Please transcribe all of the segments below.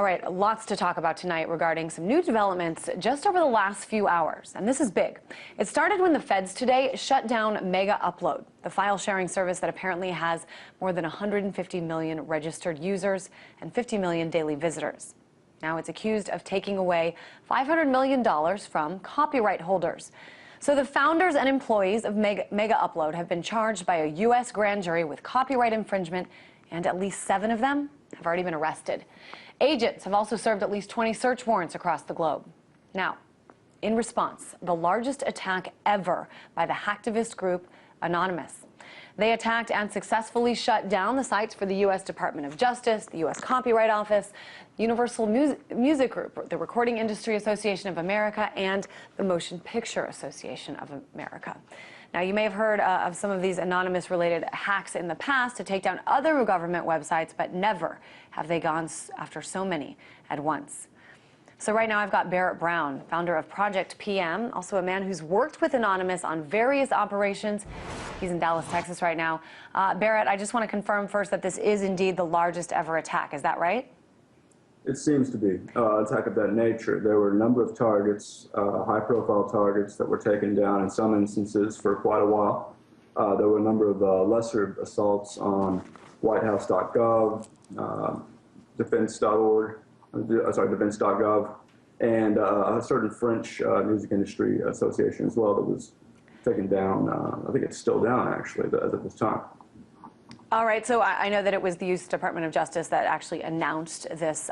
All right, lots to talk about tonight regarding some new developments just over the last few hours, and this is big. It started when the feds today shut down Mega Upload, the file sharing service that apparently has more than 150 million registered users and 50 million daily visitors. Now it's accused of taking away $500 million from copyright holders. So the founders and employees of Mega Upload have been charged by a U.S. grand jury with copyright infringement, and at least 7 of them have already been arrested. Agents have also served at least 20 search warrants across the globe. Now, in response, the largest attack ever by the hacktivist group Anonymous. They attacked and successfully shut down the sites for the U.S. Department of Justice, the U.S. Copyright Office, Universal Music Group, the Recording Industry Association of America, and the Motion Picture Association of America. Now, you may have heard of some of these anonymous-related hacks in the past to take down other government websites, but never have they gone after so many at once. So right now I've got Barrett Brown, founder of Project PM, also a man who's worked with Anonymous on various operations. He's in Dallas, Texas right now. Barrett, I just want to confirm first that this is indeed the largest ever attack. Is that right? It seems to be an attack of that nature. There were a number of targets, high-profile targets that were taken down in some instances for quite a while. There were a number of lesser assaults on whitehouse.gov, defense.org, defense.gov, and a certain French music industry association as well that was taken down. I think it's still down, actually, as of this time. All right, so I know that it was the U.S. Department of Justice that actually announced this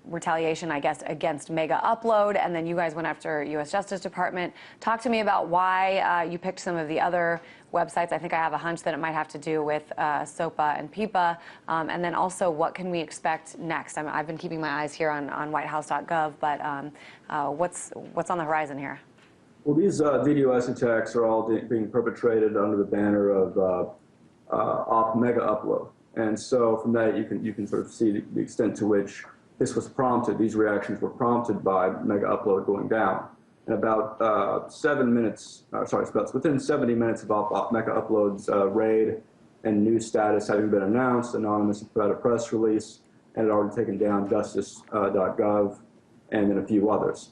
retaliation, I guess, against Mega Upload, and then you guys went after U.S. Justice Department. Talk to me about why you picked some of the other websites. I think I have a hunch that it might have to do with SOPA and PIPA, and then also what can we expect next? I've been keeping my eyes here on whitehouse.gov, but what's on the horizon here? Well, these DDoS attacks are all being perpetrated under the banner of Mega Upload, and so from that you can sort of see the extent to which this was prompted. These reactions were prompted by Mega Upload going down. And about 7 minutes, within 70 minutes of Mega Upload's raid and new status having been announced, Anonymous put out a press release and had already taken down justice.gov and then a few others.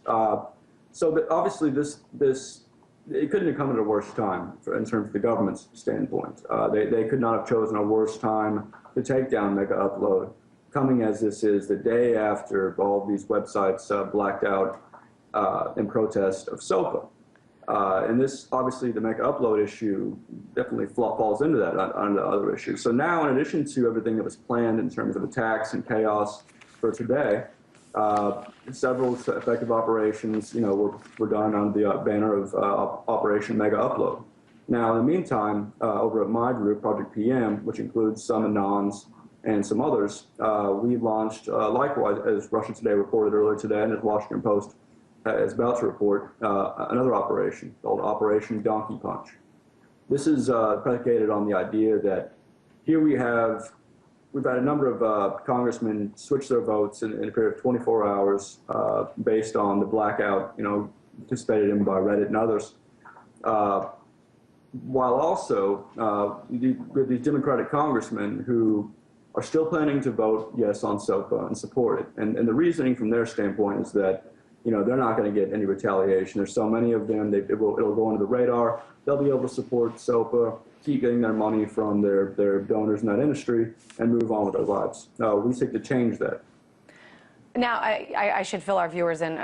So obviously it couldn't have come at a worse time in terms of the government's standpoint. They could not have chosen a worse time to take down Mega Upload, coming as this is the day after all of these websites blacked out in protest of SOPA. And this, obviously, the Mega Upload issue definitely falls into that, under other issues. So now, in addition to everything that was planned in terms of attacks and chaos for today, several effective operations, were done on the banner of Operation Mega Upload. Now, in the meantime, over at my group, Project PM, which includes some Anons and some others, we launched, likewise, as Russia Today reported earlier today, and as Washington Post is about to report, another operation called Operation Donkey Punch. This is predicated on the idea that here we've had a number of congressmen switch their votes in a period of 24 hours based on the blackout, participated in by Reddit and others. While also with these Democratic congressmen who are still planning to vote yes on SOPA and support it. And the reasoning from their standpoint is that they're not going to get any retaliation. There's so many of them, it'll go under the radar. They'll be able to support SOPA, keep getting their money from their donors in that industry, and move on with their lives. We seek to change that. Now, I should fill our viewers in.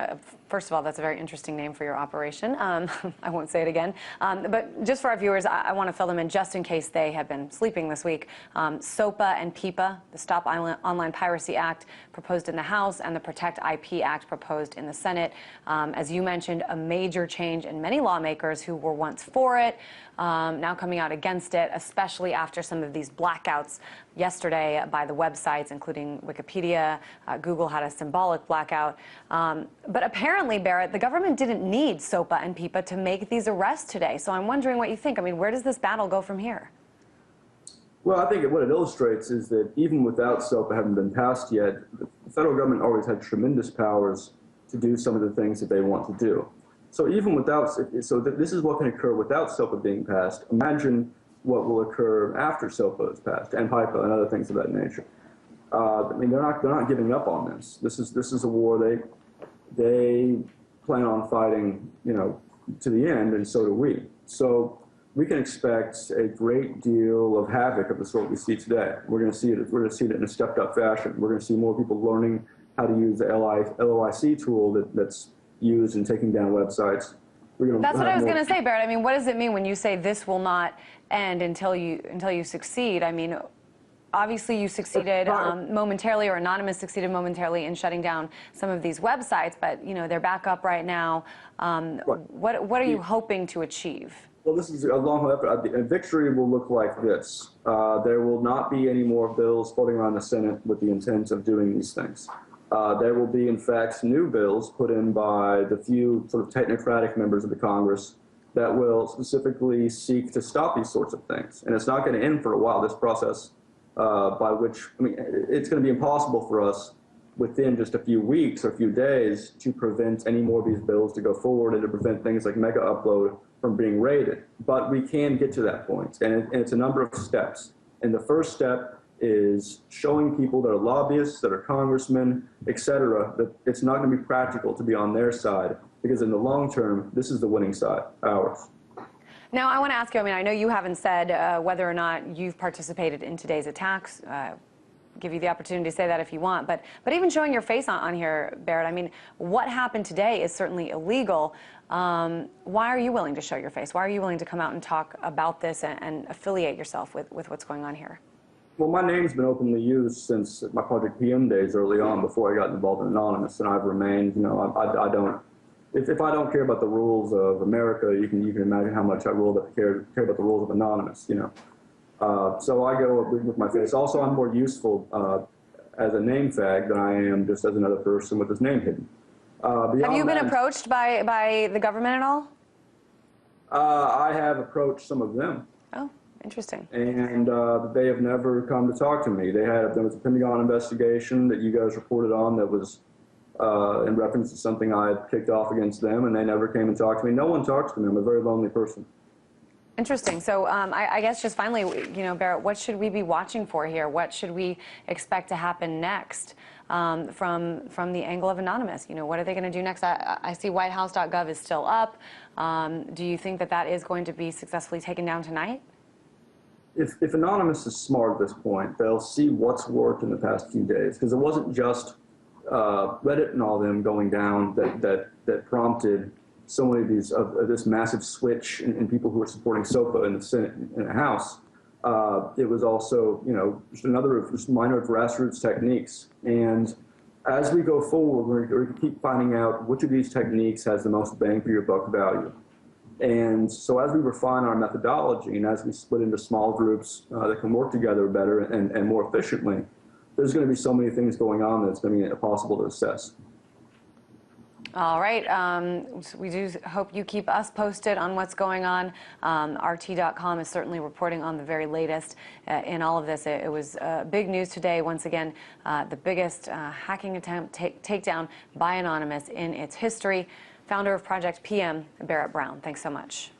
First of all, that's a very interesting name for your operation. I won't say it again. But just for our viewers, I want to fill them in just in case they have been sleeping this week. SOPA and PIPA, the Stop Online Piracy Act proposed in the House and the Protect IP Act proposed in the Senate. As you mentioned, a major change in many lawmakers who were once for it, now coming out against it, especially after some of these blackouts yesterday by the websites, including Wikipedia. Google had a symbolic blackout. But apparently, Barrett, the government didn't need SOPA and PIPA to make these arrests today. So I'm wondering what you think. I mean, where does this battle go from here? Well, I think what it illustrates is that even without SOPA having been passed yet, the federal government always had tremendous powers to do some of the things that they want to do. So even without, this is what can occur without SOPA being passed. Imagine what will occur after SOPA is passed, and PIPA and other things of that nature. I mean, they're not giving up on this. This is a war they plan on fighting, to the end, and so do we. So we can expect a great deal of havoc of the sort we see today. We're going to see it. We're going to see it in a stepped-up fashion. We're going to see more people learning how to use the LOIC tool that's used in taking down websites. That's what I was going to say, Barrett. I mean, what does it mean when you say this will not end until you succeed? I mean, obviously you succeeded momentarily, or Anonymous succeeded momentarily in shutting down some of these websites, but they're back up right now. What are you hoping to achieve? Well, this is a long effort. A victory will look like this. There will not be any more bills floating around the Senate with the intent of doing these things. There will be, in fact, new bills put in by the few sort of technocratic members of the Congress that will specifically seek to stop these sorts of things. And it's not going to end for a while, this process, by which, I mean, it's going to be impossible for us within just a few weeks or a few days to prevent any more of these bills to go forward and to prevent things like mega upload from being raided. But we can get to that point, and it's a number of steps. And the first step is showing people that are lobbyists, that are congressmen, et cetera, that it's not going to be practical to be on their side, because in the long term, this is the winning side, ours. Now, I want to ask you, I mean, I know you haven't said whether or not you've participated in today's attacks. Give you the opportunity to say that if you want, but even showing your face on here, Barrett, I mean, what happened today is certainly illegal. Why are you willing to show your face? Why are you willing to come out and talk about this and affiliate yourself with what's going on here? Well, my name's been openly used since my Project PM days early on, before I got involved in Anonymous, and I've remained, I don't, if I don't care about the rules of America, you can imagine how much I care about the rules of Anonymous, So I go with my face. Also, I'm more useful as a name fag than I am just as another person with his name hidden. Have you been approached by the government at all? I have approached some of them. Oh, interesting. And they have never come to talk to me. There was a Pentagon investigation that you guys reported on that was in reference to something I had kicked off against them, and they never came and talked to me. No one talks to me. I'm a very lonely person. Interesting. So I guess just finally, Barrett, what should we be watching for here? What should we expect to happen next from the angle of Anonymous? What are they going to do next? I see whitehouse.gov is still up. Do you think that is going to be successfully taken down tonight? If Anonymous is smart at this point, they'll see what's worked in the past few days, because it wasn't just Reddit and all them going down that prompted so many of these this massive switch in people who are supporting SOPA in the Senate and the House. It was also, just another minor grassroots techniques. And as we go forward, we're going to keep finding out which of these techniques has the most bang for your buck value. And so as we refine our methodology, and as we split into small groups that can work together better and more efficiently, there's going to be so many things going on that it's going to be impossible to assess. All right. We do hope you keep us posted on what's going on. RT.com is certainly reporting on the very latest in all of this. It was big news today. Once again, the biggest hacking attempt takedown by Anonymous in its history. Founder of Project PM, Barrett Brown. Thanks so much.